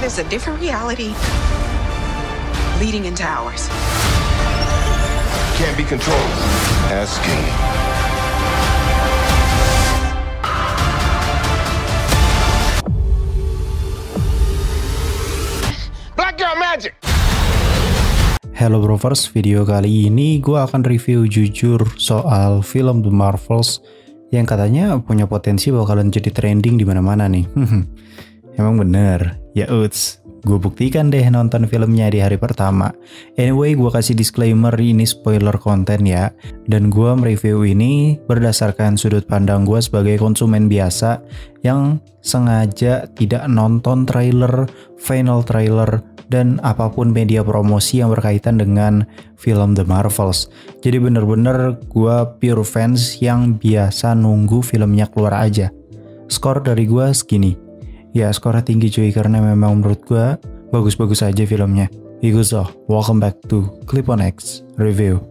there's a different reality leading into ours. Can't be controlled. Asking. Black girl magic. Hello Brovers, video kali ini gue akan review jujur soal film The Marvels yang katanya punya potensi bakalan jadi trending di mana-mana nih. Emang bener? Ya uts, gue buktikan deh nonton filmnya di hari pertama. Anyway, gue kasih disclaimer ini spoiler konten ya. Dan gue mereview ini berdasarkan sudut pandang gue sebagai konsumen biasa yang sengaja tidak nonton trailer, final trailer, dan apapun media promosi yang berkaitan dengan film The Marvels. Jadi bener-bener gue pure fans yang biasa nunggu filmnya keluar aja. Skor dari gue segini. Ya skornya tinggi cuy, karena memang menurut gue bagus-bagus aja filmnya. So, welcome back to Clip on X Review.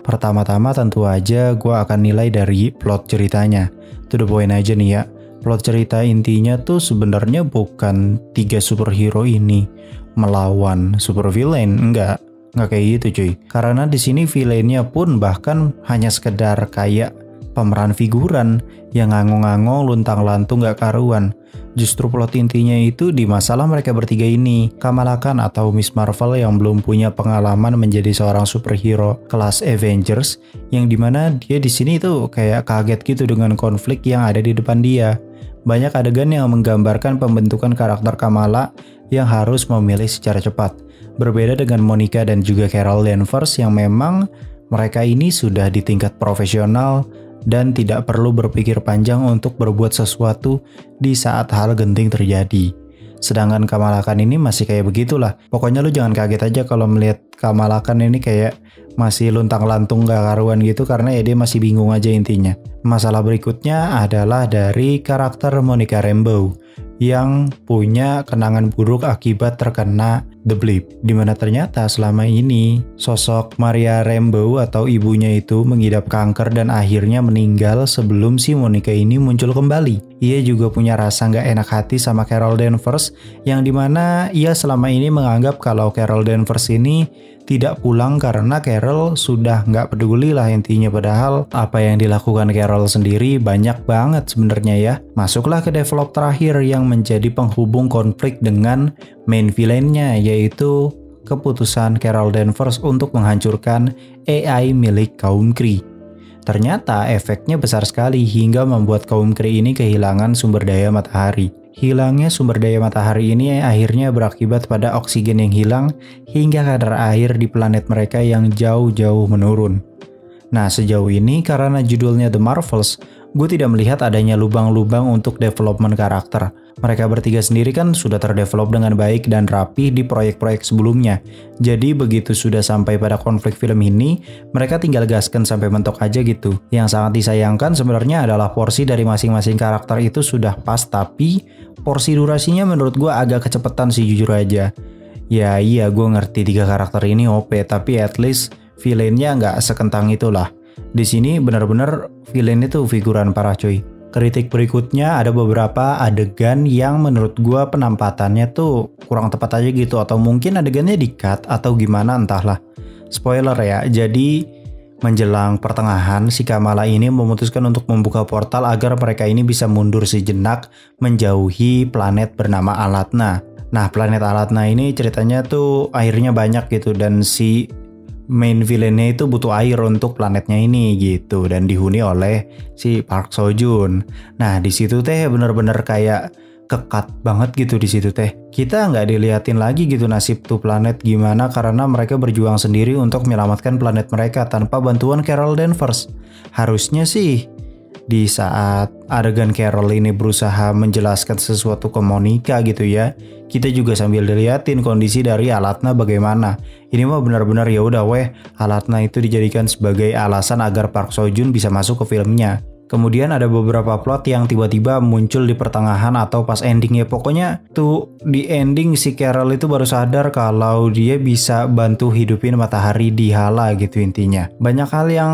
Pertama-tama tentu aja gue akan nilai dari plot ceritanya. To the point aja nih ya. Plot cerita intinya tuh sebenarnya bukan 3 superhero ini melawan super villain, enggak kayak gitu cuy. Karena di sini villainnya pun bahkan hanya sekedar kayak pemeran figuran yang ngangong-ngangong luntang-lantung gak karuan. Justru plot intinya itu di masalah mereka bertiga ini, Kamala Khan atau Miss Marvel yang belum punya pengalaman menjadi seorang superhero kelas Avengers, yang dimana dia di sini tuh kayak kaget gitu dengan konflik yang ada di depan dia. Banyak adegan yang menggambarkan pembentukan karakter Kamala yang harus memilih secara cepat. Berbeda dengan Monica dan juga Carol Danvers yang memang mereka ini sudah di tingkat profesional dan tidak perlu berpikir panjang untuk berbuat sesuatu di saat hal genting terjadi. Sedangkan Kamala Khan ini masih kayak begitulah. Pokoknya lu jangan kaget aja kalau melihat Kamala Khan ini kayak masih luntang-lantung gak karuan gitu, karena ya dia masih bingung aja intinya. Masalah berikutnya adalah dari karakter Monica Rambeau yang punya kenangan buruk akibat terkena The Blip, dimana ternyata selama ini sosok Maria Rambeau atau ibunya itu mengidap kanker dan akhirnya meninggal sebelum si Monica ini muncul kembali. Ia juga punya rasa gak enak hati sama Carol Danvers, yang dimana ia selama ini menganggap kalau Carol Danvers ini tidak pulang karena Carol sudah nggak peduli lah intinya. Padahal apa yang dilakukan Carol sendiri banyak banget sebenarnya ya. Masuklah ke develop terakhir yang menjadi penghubung konflik dengan main villainnya, yaitu keputusan Carol Danvers untuk menghancurkan AI milik kaum Kree. Ternyata efeknya besar sekali hingga membuat kaum Kree ini kehilangan sumber daya matahari. Hilangnya sumber daya matahari ini akhirnya berakibat pada oksigen yang hilang hingga kadar air di planet mereka yang jauh-jauh menurun. Nah, sejauh ini karena judulnya The Marvels, gue tidak melihat adanya lubang-lubang untuk development karakter. Mereka bertiga sendiri kan sudah terdevelop dengan baik dan rapi di proyek-proyek sebelumnya. Jadi begitu sudah sampai pada konflik film ini, mereka tinggal gaskan sampai mentok aja gitu. Yang sangat disayangkan sebenarnya adalah porsi dari masing-masing karakter itu sudah pas, tapi porsi durasinya menurut gue agak kecepatan sih jujur aja. Ya iya, gue ngerti 3 karakter ini OP, tapi at least villainnya nggak sekentang itulah. Di sini benar-benar villain itu figuran parah cuy. Kritik berikutnya ada beberapa adegan yang menurut gue penampatannya tuh kurang tepat aja gitu, atau mungkin adegannya di-cut atau gimana entahlah. Spoiler ya, jadi menjelang pertengahan si Kamala ini memutuskan untuk membuka portal agar mereka ini bisa mundur sejenak menjauhi planet bernama Alatna. Nah, planet Alatna ini ceritanya tuh airnya banyak gitu, dan si main villainnya itu butuh air untuk planetnya ini gitu, dan dihuni oleh si Park Seo Joon. Nah di situ teh bener-bener kayak kekat banget gitu di situ teh. Kita nggak diliatin lagi gitu nasib tuh planet gimana, karena mereka berjuang sendiri untuk menyelamatkan planet mereka tanpa bantuan Carol Danvers. Harusnya sih di saat adegan Carol ini berusaha menjelaskan sesuatu ke Monica gitu ya, kita juga sambil diliatin kondisi dari Alatna bagaimana. Ini mah benar-benar ya udah weh, Alatna itu dijadikan sebagai alasan agar Park Seo Joon bisa masuk ke filmnya. Kemudian ada beberapa plot yang tiba-tiba muncul di pertengahan atau pas ending ya. Pokoknya tuh di ending si Carol itu baru sadar kalau dia bisa bantu hidupin matahari di Hala gitu intinya. Banyak hal yang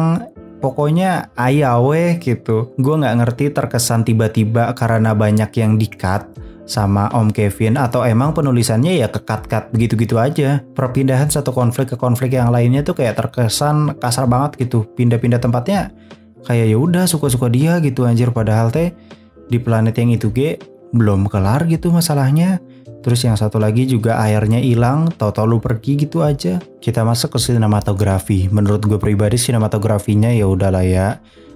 pokoknya ayawe gitu. Gue nggak ngerti terkesan tiba-tiba karena banyak yang di-cut sama Om Kevin atau emang penulisannya ya ke-cut-cut begitu-gitu aja. Perpindahan satu konflik ke konflik yang lainnya tuh kayak terkesan kasar banget gitu. Pindah-pindah tempatnya kayak ya udah suka-suka dia gitu anjir, padahal teh di planet yang itu belum kelar gitu masalahnya. Terus yang satu lagi juga airnya hilang, tahu-tahu lu pergi gitu aja. Kita masuk ke sinematografi. Menurut gue pribadi sinematografinya ya udahlah ya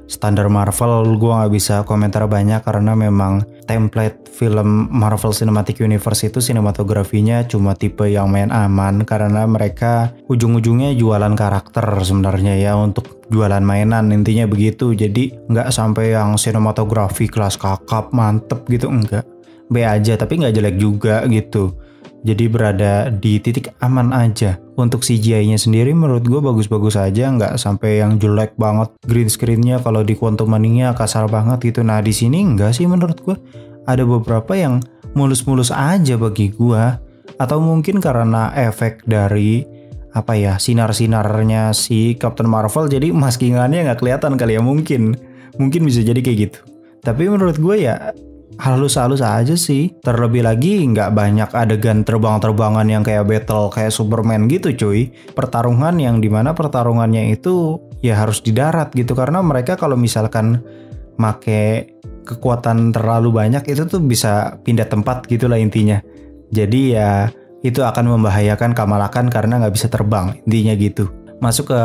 standar Marvel. Gue nggak bisa komentar banyak karena memang template film Marvel Cinematic Universe itu sinematografinya cuma tipe yang main aman karena mereka ujung-ujungnya jualan karakter sebenarnya ya, untuk jualan mainan intinya begitu. Jadi nggak sampai yang sinematografi kelas kakap mantep gitu, enggak. B aja tapi nggak jelek juga gitu. Jadi berada di titik aman aja. Untuk CGI-nya sendiri menurut gue bagus-bagus aja, nggak sampai yang jelek banget. Green screen-nya kalau di Quantum Mania kasar banget gitu. Nah di sini enggak sih menurut gue. Ada beberapa yang mulus-mulus aja bagi gue. Atau mungkin karena efek dari apa ya, sinar-sinarnya si Captain Marvel, jadi maskingannya nggak kelihatan kali ya, mungkin bisa jadi kayak gitu. Tapi menurut gue ya halus-halus aja sih. Terlebih lagi nggak banyak adegan terbang-terbangan yang kayak battle kayak Superman gitu cuy. Pertarungan yang dimana pertarungannya itu ya harus di darat gitu, karena mereka kalau misalkan make kekuatan terlalu banyak itu tuh bisa pindah tempat gitulah intinya. Jadi ya itu akan membahayakan Kamala Khan karena nggak bisa terbang intinya gitu. Masuk ke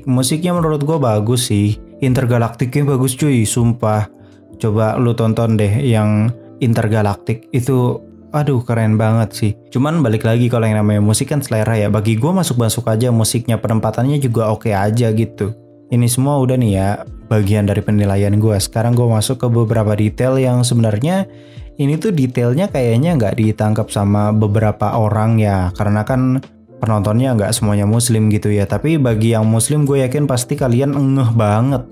musiknya menurut gue bagus sih. Intergalaktiknya bagus cuy, sumpah. Coba lu tonton deh yang Intergalaktik itu, aduh keren banget sih. Cuman balik lagi kalau yang namanya musik kan selera ya. Bagi gue masuk-masuk aja musiknya, penempatannya juga oke aja gitu. Ini semua udah nih ya bagian dari penilaian gue. Sekarang gue masuk ke beberapa detail yang sebenarnya ini tuh detailnya kayaknya nggak ditangkap sama beberapa orang ya. Karena kan penontonnya nggak semuanya muslim gitu ya. Tapi bagi yang muslim gue yakin pasti kalian ngeh banget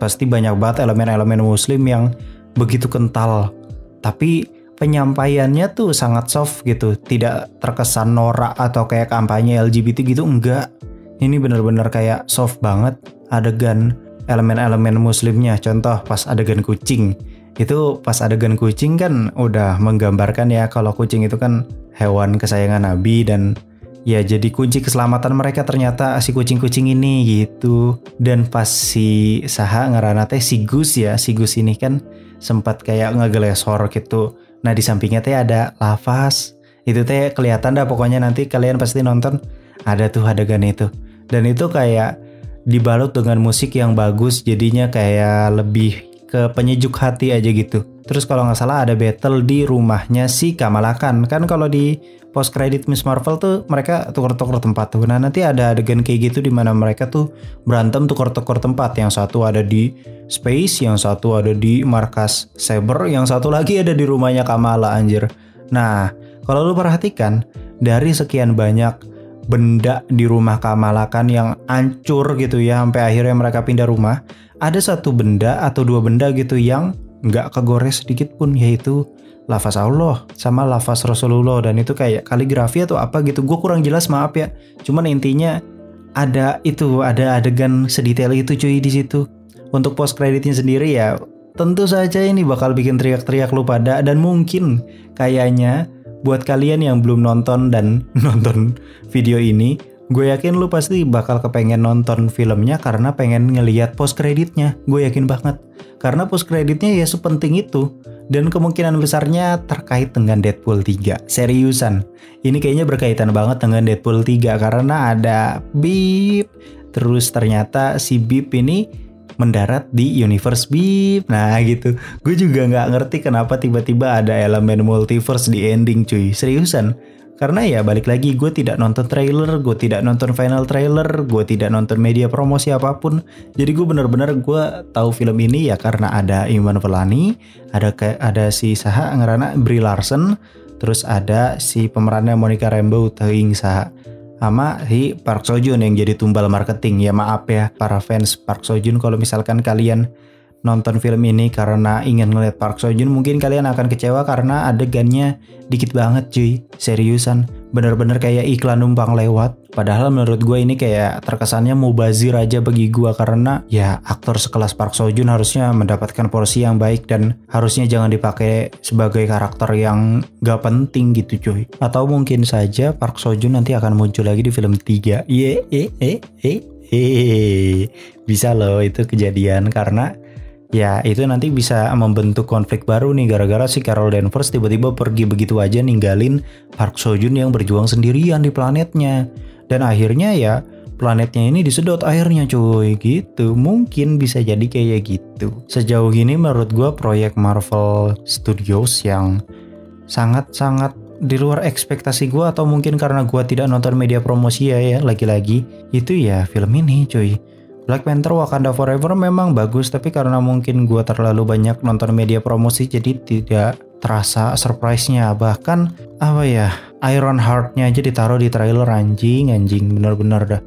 pasti banyak banget elemen-elemen muslim yang begitu kental. Tapi penyampaiannya tuh sangat soft gitu, tidak terkesan norak atau kayak kampanye LGBT gitu, enggak. Ini bener-bener kayak soft banget adegan elemen-elemen muslimnya. Contoh pas adegan kucing. Itu pas adegan kucing kan udah menggambarkan ya kalau kucing itu kan hewan kesayangan Nabi, dan ya jadi kunci keselamatan mereka ternyata si kucing-kucing ini gitu. Dan pas si Saha ngerana teh si Gus ini kan sempat kayak ngegelesor gitu. Nah di sampingnya teh ada lafaz. Itu teh kelihatan dah pokoknya, nanti kalian pasti nonton ada tuh adegan itu. Dan itu kayak dibalut dengan musik yang bagus, jadinya kayak lebih ke penyejuk hati aja gitu. Terus kalau nggak salah ada battle di rumahnya si Kamala Khan. Kan kalau di post credit Miss Marvel tuh mereka tuker-tuker tempat tuh. Nah nanti ada adegan kayak gitu di mana mereka tuh berantem tuker-tuker tempat. Yang satu ada di space, yang satu ada di markas Saber, yang satu lagi ada di rumahnya Kamala anjir. Nah kalau lu perhatikan dari sekian banyak benda di rumah Kamala Khan yang hancur gitu ya sampai akhirnya mereka pindah rumah, ada satu benda atau dua benda gitu yang nggak kegores sedikit pun, yaitu lafaz Allah sama lafaz Rasulullah. Dan itu kayak kaligrafi atau apa gitu, gue kurang jelas maaf ya. Cuman intinya ada adegan sedetail itu cuy di situ. Untuk post creditnya sendiri ya tentu saja ini bakal bikin teriak-teriak lu pada, dan mungkin kayaknya buat kalian yang belum nonton dan nonton video ini, gue yakin lu pasti bakal kepengen nonton filmnya karena pengen ngeliat post creditnya. Gue yakin banget. Karena post creditnya ya sepenting itu. Dan kemungkinan besarnya terkait dengan Deadpool 3. Seriusan. Ini kayaknya berkaitan banget dengan Deadpool 3 karena ada Beep. Terus ternyata si Beep ini mendarat di universe Beep. Nah gitu. Gue juga gak ngerti kenapa tiba-tiba ada elemen multiverse di ending cuy. Seriusan. Karena ya balik lagi, gue tidak nonton trailer, gue tidak nonton final trailer, gue tidak nonton media promosi apapun. Jadi gue bener-bener gue tahu film ini ya karena ada Iwan Vellani, ada si Saha ngerana Brie Larson, terus ada si pemerannya Monica Rambeau Teing Saha, sama si Park Seo Joon yang jadi tumbal marketing. Ya maaf ya para fans Park Seo Joon kalau misalkan kalian nonton film ini karena ingin ngeliat Park Seo Joon, mungkin kalian akan kecewa karena adegannya dikit banget cuy. Seriusan, bener-bener kayak iklan numpang lewat. Padahal menurut gue ini kayak terkesannya mubazir aja bagi gue, karena ya aktor sekelas Park Seo Joon harusnya mendapatkan porsi yang baik dan harusnya jangan dipakai sebagai karakter yang gak penting gitu cuy. Atau mungkin saja Park Seo Joon nanti akan muncul lagi di film 3. Bisa loh itu kejadian, karena ya itu nanti bisa membentuk konflik baru nih gara-gara si Carol Danvers tiba-tiba pergi begitu aja ninggalin Park Seo Joon yang berjuang sendirian di planetnya. Dan akhirnya ya planetnya ini disedot airnya cuy gitu. Mungkin bisa jadi kayak gitu. Sejauh ini menurut gue proyek Marvel Studios yang sangat-sangat di luar ekspektasi gue, atau mungkin karena gue tidak nonton media promosi ya lagi-lagi itu ya film ini cuy. Black Panther Wakanda Forever memang bagus, tapi karena mungkin gue terlalu banyak nonton media promosi jadi tidak terasa surprise-nya. Bahkan apa ya, Iron Heart-nya aja ditaruh di trailer, anjing bener-bener dah.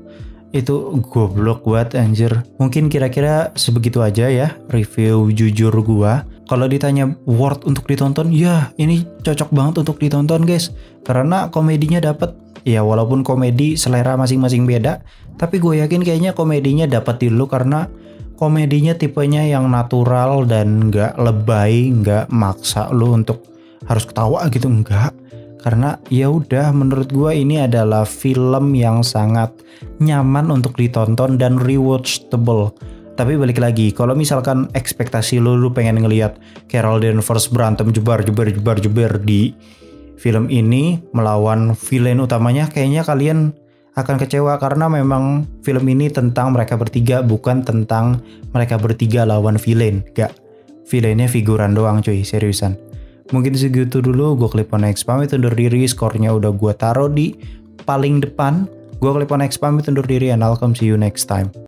Itu goblok buat anjir. Mungkin kira-kira sebegitu aja ya review jujur gue. Kalau ditanya worth untuk ditonton, ya ini cocok banget untuk ditonton guys. Karena komedinya dapet. Ya walaupun komedi selera masing-masing beda, tapi gue yakin kayaknya komedinya dapat di lu, karena komedinya tipenya yang natural dan nggak lebay, nggak maksa lu untuk harus ketawa gitu, enggak. Karena ya udah menurut gue ini adalah film yang sangat nyaman untuk ditonton dan rewatchable. Tapi balik lagi, kalau misalkan ekspektasi lu pengen ngelihat Carol Danvers berantem jebar di film ini melawan villain utamanya, kayaknya kalian akan kecewa karena memang film ini tentang mereka bertiga, bukan tentang mereka bertiga lawan villain. Gak, villainnya figuran doang cuy, seriusan. Mungkin segitu dulu, gue Cliponex pamit undur diri, skornya udah gue taruh di paling depan. Gue Cliponex pamit undur diri, and I'll come see you next time.